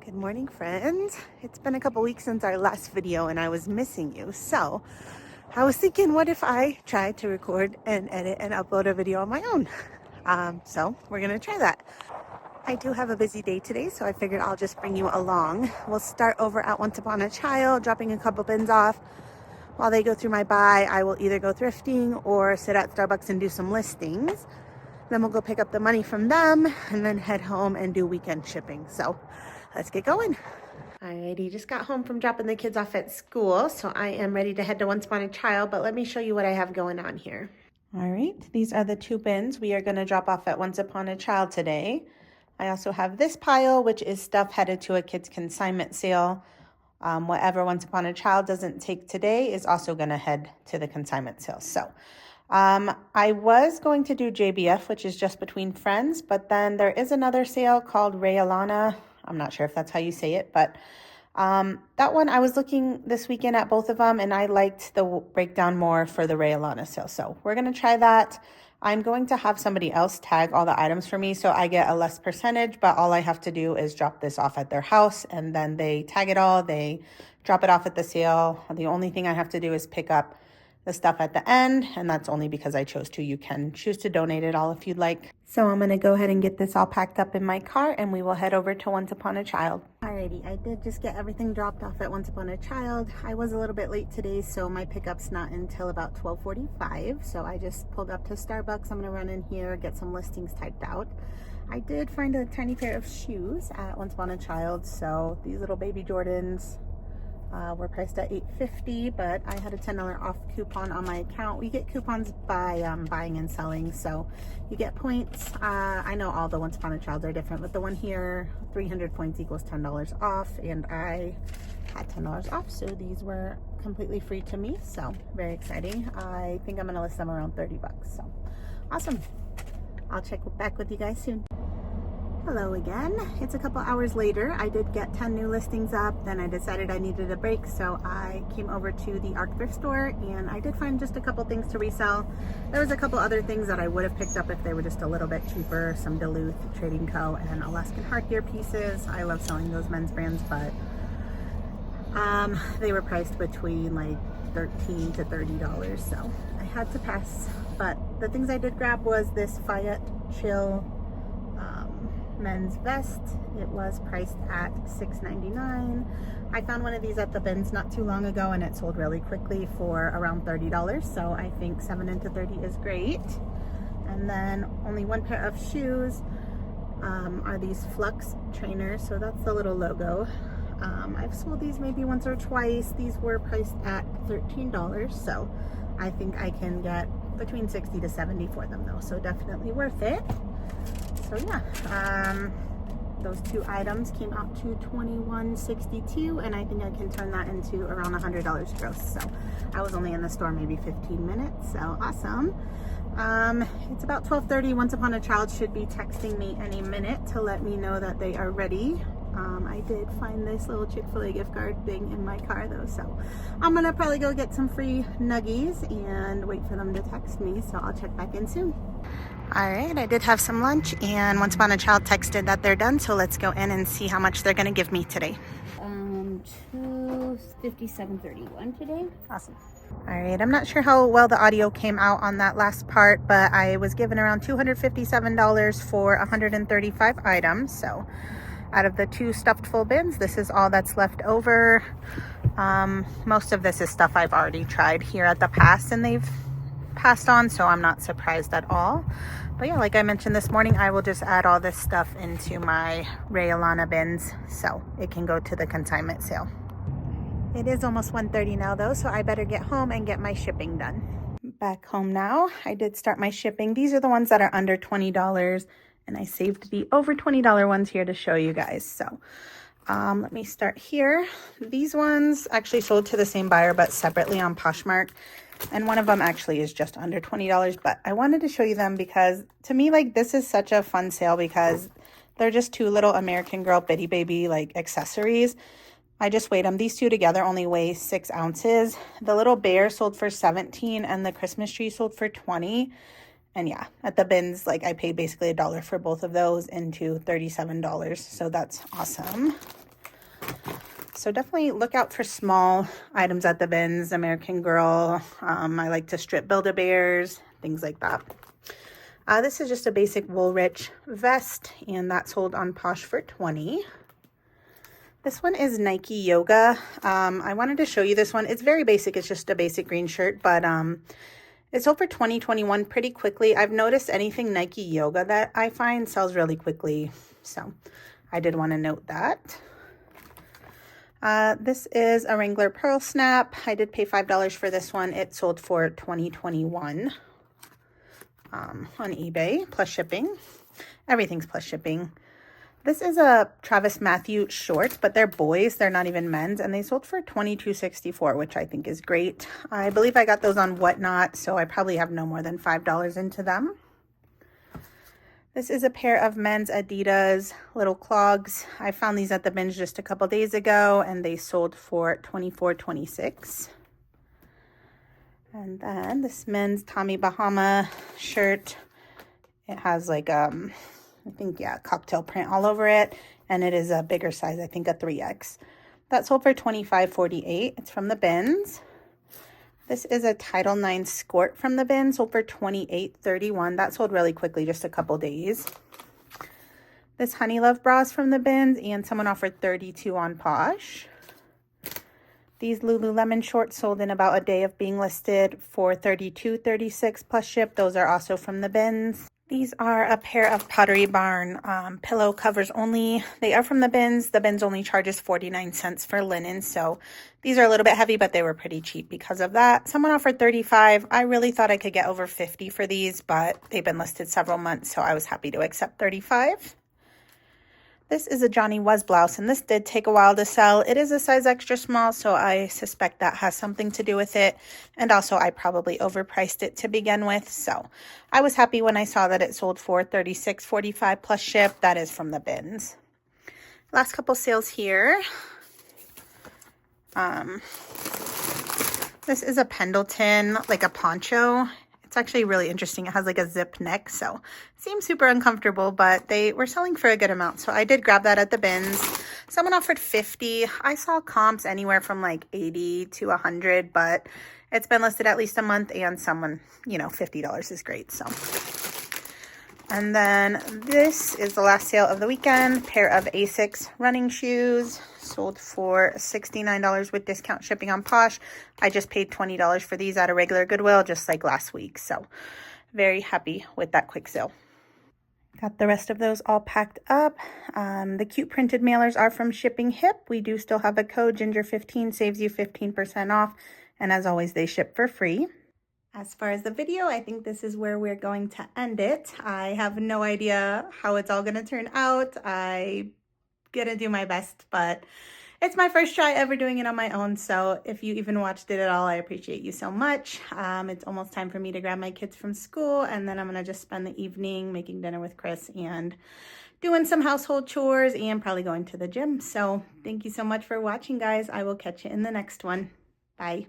Good morning, friends. It's been a couple weeks since our last video and I was missing you. So I was thinking, what if I tried to record and edit and upload a video on my own? So we're gonna try that. I do have a busy day today, so I figured I'll just bring you along. We'll start over at Once Upon a Child, dropping a couple bins off. While they go through my buy, I will either go thrifting or sit at Starbucks and do some listings. Then we'll go pick up the money from them and then head home and do weekend shipping. So let's get going. Alrighty, just got home from dropping the kids off at school, so I am ready to head to Once Upon a Child, but let me show you what I have going on here. All right, these are the two bins we are going to drop off at Once Upon a Child today. I also have this pile, which is stuff headed to a kid's consignment sale. Whatever Once Upon a Child doesn't take today is also going to head to the consignment sale. So I was going to do JBF, which is just between friends, but then there is another sale called Rayalana. I'm not sure if that's how you say it, but that one, I was looking this weekend at both of them and I liked the breakdown more for the Rayalana sale. So we're going to try that. I'm going to have somebody else tag all the items for me so I get a less percentage, but all I have to do is drop this off at their house and then they tag it all. They drop it off at the sale. The only thing I have to do is pick up the stuff at the end, and that's only because I chose to. You can choose to donate it all if you'd like. So I'm gonna go ahead and get this all packed up in my car and we will head over to Once Upon a Child. Alrighty, I did just get everything dropped off at Once Upon a Child. I was a little bit late today, so my pickup's not until about 12:45. So I just pulled up to Starbucks. I'm gonna run in here, get some listings typed out. I did find a tiny pair of shoes at Once Upon a Child. So these little baby Jordans, were priced at $8.50, but I had a $10 off coupon on my account. We get coupons by buying and selling, so you get points. I know all the Once Upon a Child are different, but the one here, 300 points equals $10 off, and I had $10 off, so these were completely free to me, so very exciting. I think I'm gonna list them around 30 bucks, so awesome. I'll check back with you guys soon. Hello again. It's a couple hours later. I did get 10 new listings up, then I decided I needed a break, so I came over to the ARC thrift store and I did find just a couple things to resell. There was a couple other things that I would have picked up if they were just a little bit cheaper, some Duluth, Trading Co, and Alaskan Hard Gear pieces. I love selling those men's brands, but they were priced between like $13 to $30, so I had to pass. But the things I did grab was this Fayette Chill men's vest. It was priced at $6.99. I found one of these at the bins not too long ago and it sold really quickly for around $30, so I think 7 into 30 is great. And then only one pair of shoes are these Flux trainers, so that's the little logo. I've sold these maybe once or twice. These were priced at $13, so I think I can get between 60 to 70 for them though, so definitely worth it. So yeah, those two items came out to $21.62, and I think I can turn that into around $100 gross. So I was only in the store maybe 15 minutes, so awesome. It's about 12:30. Once Upon a Child should be texting me any minute to let me know that they are ready. I did find this little Chick-fil-A gift card thing in my car though, so I'm gonna probably go get some free nuggies and wait for them to text me, so I'll check back in soon. All right, I did have some lunch and Once Upon a Child texted that they're done, so let's go in and see how much they're gonna give me today. $257.31 today. Awesome. All right, I'm not sure how well the audio came out on that last part, but I was given around $257 for 135 items, so out of the two stuffed full bins, this is all that's left over. Most of this is stuff I've already tried here at the past and they've passed on, so I'm not surprised at all. But yeah, like I mentioned this morning, I will just add all this stuff into my Rayalana bins so it can go to the consignment sale. It is almost 1:30 now though, so I better get home and get my shipping done. Back home now, I did start my shipping. These are the ones that are under $20, and I saved the over $20 ones here to show you guys. So let me start here. These ones actually sold to the same buyer but separately on Poshmark, and one of them actually is just under $20, but I wanted to show you them because to me, like, this is such a fun sale because they're just two little American Girl Bitty Baby like accessories. I just weighed them. These two together only weigh 6 ounces. The little bear sold for $17 and the Christmas tree sold for $20. And yeah, at the bins, like, I paid basically $1 for both of those into $37. So that's awesome. So definitely look out for small items at the bins. American Girl. I like to strip Build-A-Bears, things like that. This is just a basic Woolrich vest, and that sold on Posh for $20. This one is Nike Yoga. I wanted to show you this one. It's very basic. It's just a basic green shirt, but it sold for $20.21 pretty quickly. I've noticed anything Nike Yoga that I find sells really quickly, so I did want to note that. This is a Wrangler Pearl Snap. I did pay $5 for this one. It sold for $20.21 on eBay, plus shipping. Everything's plus shipping. This is a Travis Matthew short, but they're boys. They're not even men's, and they sold for $22.64, which I think is great. I believe I got those on Whatnot, so I probably have no more than $5 into them. This is a pair of men's Adidas little clogs. I found these at the bins just a couple days ago, and they sold for $24.26. And then this men's Tommy Bahama shirt. It has like I think, yeah, cocktail print all over it, and it is a bigger size, I think a 3X. That sold for $25.48. It's from the bins. This is a Title IX skirt from the bins, sold for $28.31. That sold really quickly, just a couple days. This Honey Love bras from the bins, and someone offered $32 on Posh. These Lululemon shorts sold in about a day of being listed for $32.36 plus ship. Those are also from the bins. These are a pair of Pottery Barn pillow covers only. They are from the bins. The bins only charges 49 cents for linen. So these are a little bit heavy, but they were pretty cheap because of that. Someone offered 35. I really thought I could get over 50 for these, but they've been listed several months, so I was happy to accept 35. This is a Johnny Was blouse, and this did take a while to sell. It is a size extra small, so I suspect that has something to do with it. And also, I probably overpriced it to begin with, so I was happy when I saw that it sold for $36.45 plus ship. That is from the bins. Last couple sales here. This is a Pendleton, like a poncho. It's actually really interesting. It has like a zip neck, so it seems super uncomfortable, but they were selling for a good amount, so I did grab that at the bins. Someone offered $50. I saw comps anywhere from like $80 to $100, but it's been listed at least a month, and someone, you know, $50 is great, so. And then this is the last sale of the weekend. Pair of Asics running shoes, sold for $69 with discount shipping on Posh. I just paid $20 for these at a regular Goodwill, just like last week. So very happy with that quick sale. Got the rest of those all packed up. The cute printed mailers are from Shipping Hip. We do still have a code, Ginger15, saves you 15% off. And as always, they ship for free. As far as the video, I think this is where we're going to end it. I have no idea how it's all going to turn out. I'm going to do my best, but it's my first try ever doing it on my own. So if you even watched it at all, I appreciate you so much. It's almost time for me to grab my kids from school, and then I'm going to just spend the evening making dinner with Chris and doing some household chores and probably going to the gym. So thank you so much for watching, guys. I will catch you in the next one. Bye.